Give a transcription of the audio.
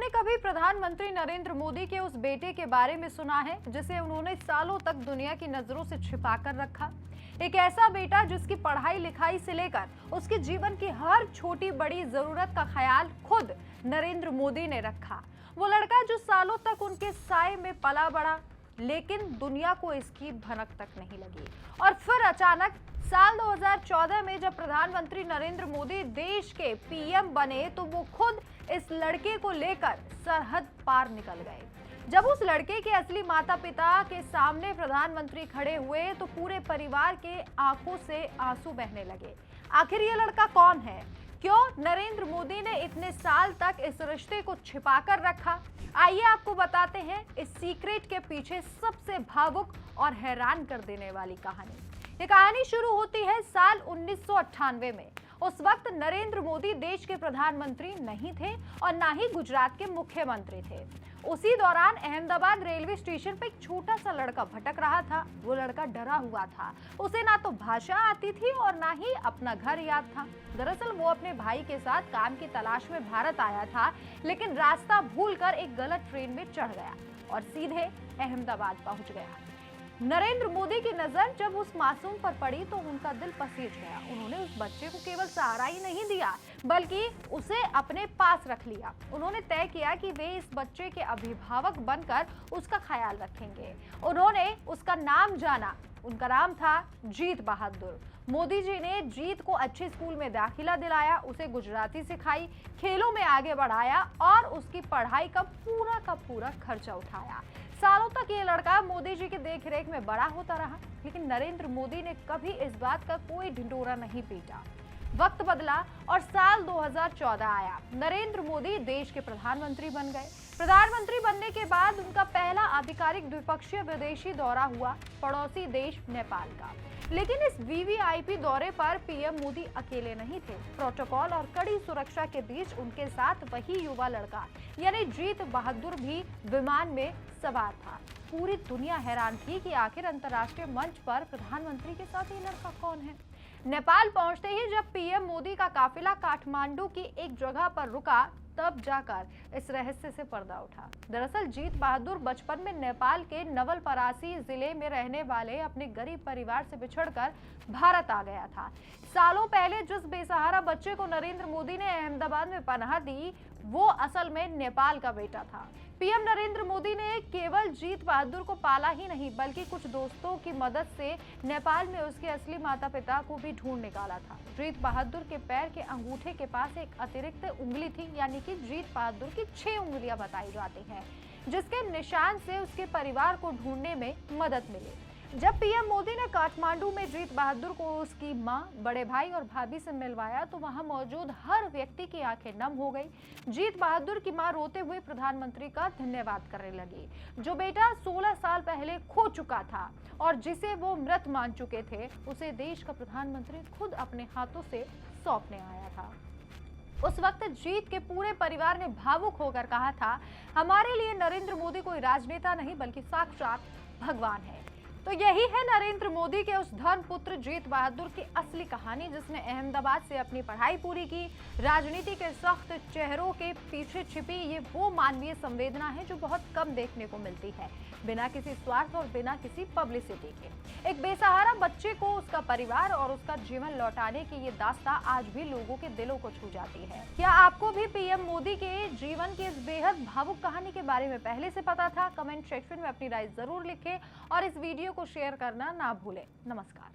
आपने कभी प्रधानमंत्री नरेंद्र मोदी के उस बेटे के बारे में सुना है जिसे उन्होंने सालों तक दुनिया की नजरों से छिपा कर रखा? एक ऐसा बेटा जिसकी पढ़ाई लिखाई से लेकर उसके जीवन की हर छोटी बड़ी जरूरत का ख्याल खुद नरेंद्र मोदी ने रखा। वो लड़का जो सालों तक उनके साए में पला बड़ा, लेकिन दुनिया को इसकी भनक तक नहीं लगी। और फिर अचानक साल 2014 में जब प्रधानमंत्री नरेंद्र मोदी देश के पीएम बने तो वो खुद इस लड़के को लेकर सरहद पार निकल गए। जब उस लड़के के असली माता पिता के सामने प्रधानमंत्री खड़े हुए तो पूरे परिवार के आंखों से आंसू बहने लगे। आखिर ये लड़का कौन है? क्यों नरेंद्र मोदी ने इतने साल तक इस रिश्ते को छिपाकर रखा? आइए आपको बताते हैं इस सीक्रेट के पीछे सबसे भावुक और हैरान कर देने वाली कहानी। ये कहानी शुरू होती है साल 1998 में। उस वक्त नरेंद्र मोदी देश के प्रधानमंत्री नहीं थे और ना ही गुजरात के मुख्यमंत्री थे। उसी दौरान अहमदाबाद रेलवे स्टेशन पर एक छोटा सा लड़का भटक रहा था। वो लड़का डरा हुआ था। उसे ना तो भाषा आती थी और ना ही अपना घर याद था। दरअसल वो अपने भाई के साथ काम की तलाश में भारत आया था, लेकिन रास्ता भूलकर एक गलत ट्रेन में चढ़ गया और सीधे अहमदाबाद पहुंच गया। नरेंद्र मोदी की नजर जब उस मासूम पर पड़ी तो उनका दिल पसीज गया। उन्होंने उस बच्चे को केवल सहारा ही नहीं दिया, बल्कि उसे अपने पास रख लिया। उन्होंने तय किया कि वे इस बच्चे के अभिभावक बनकर उसका ख्याल रखेंगे। उन्होंने उसका नाम जाना। उनका नाम था जीत बहादुर। मोदी जी ने जीत को अच्छे स्कूल में दाखिला दिलाया, उसे गुजराती सिखाई, खेलों में आगे बढ़ाया और उसकी पढ़ाई का पूरा खर्चा उठाया। सालों तक ये लड़का मोदी जी की देखरेख में बड़ा होता रहा, लेकिन नरेंद्र मोदी ने कभी इस बात का कोई ढिंढोरा नहीं पीटा। वक्त बदला और साल 2014 आया। नरेंद्र मोदी देश के प्रधानमंत्री बन गए। प्रधानमंत्री बनने के बाद उनका पहला आधिकारिक द्विपक्षीय विदेशी दौरा हुआ पड़ोसी देश नेपाल का। लेकिन इस वीवीआईपी दौरे पर पीएम मोदी अकेले नहीं थे। प्रोटोकॉल और कड़ी सुरक्षा के बीच उनके साथ वही युवा लड़का यानी जीत बहादुर भी विमान में सवार था। पूरी दुनिया हैरान थी कि आखिर अंतर्राष्ट्रीय मंच पर प्रधानमंत्री के साथ ये लड़का कौन है। नेपाल पहुंचते ही जब पीएम मोदी का काफिला काठमांडू की एक जगह पर रुका, तब जाकर इस रहस्य से पर्दा उठा। दरअसल जीत बहादुर बचपन में नेपाल के नवलपरासी जिले में रहने वाले अपने गरीब परिवार से बिछड़कर भारत आ गया था। सालों पहले जिस बेसहारा बच्चे को नरेंद्र मोदी ने अहमदाबाद में पनाह दी, वो असल में नेपाल का बेटा था। पीएम नरेंद्र मोदी ने केवल जीत बहादुर को पाला ही नहीं, बल्कि कुछ दोस्तों की मदद से नेपाल में उसके असली माता पिता को भी ढूंढ निकाला था। जीत बहादुर के पैर के अंगूठे के पास एक अतिरिक्त उंगली थी, यानी कि जीत बहादुर की 6 उंगलियां बताई जाती हैं, जिसके निशान से उसके परिवार को ढूंढने में मदद मिली। जब पीएम मोदी ने काठमांडू में जीत बहादुर को उसकी मां, बड़े भाई और भाभी से मिलवाया तो वहां मौजूद हर व्यक्ति की आंखें नम हो गई। जीत बहादुर की मां रोते हुए प्रधानमंत्री का धन्यवाद करने लगी। जो बेटा 16 साल पहले खो चुका था और जिसे वो मृत मान चुके थे, उसे देश का प्रधानमंत्री खुद अपने हाथों से सौंपने आया था। उस वक्त जीत के पूरे परिवार ने भावुक होकर कहा था, हमारे लिए नरेंद्र मोदी कोई राजनेता नहीं बल्कि साक्षात भगवान है। तो यही है नरेंद्र मोदी के उस धर्मपुत्र जीत बहादुर की असली कहानी, जिसने अहमदाबाद से अपनी पढ़ाई पूरी की। राजनीति के सख्त चेहरों के पीछे छिपी ये वो मानवीय संवेदना है जो बहुत कम देखने को मिलती है, बिना किसी स्वार्थ और बिना किसी पब्लिसिटी के। एक बेसहारा बच्चे को उसका परिवार और उसका जीवन लौटाने की ये दास्तां आज भी लोगों के दिलों को छू जाती है। क्या आपको भी पीएम मोदी के जीवन की इस बेहद भावुक कहानी के बारे में पहले से पता था? कमेंट सेक्शन में अपनी राय जरूर लिखें और इस वीडियो को शेयर करना ना भूलें। नमस्कार।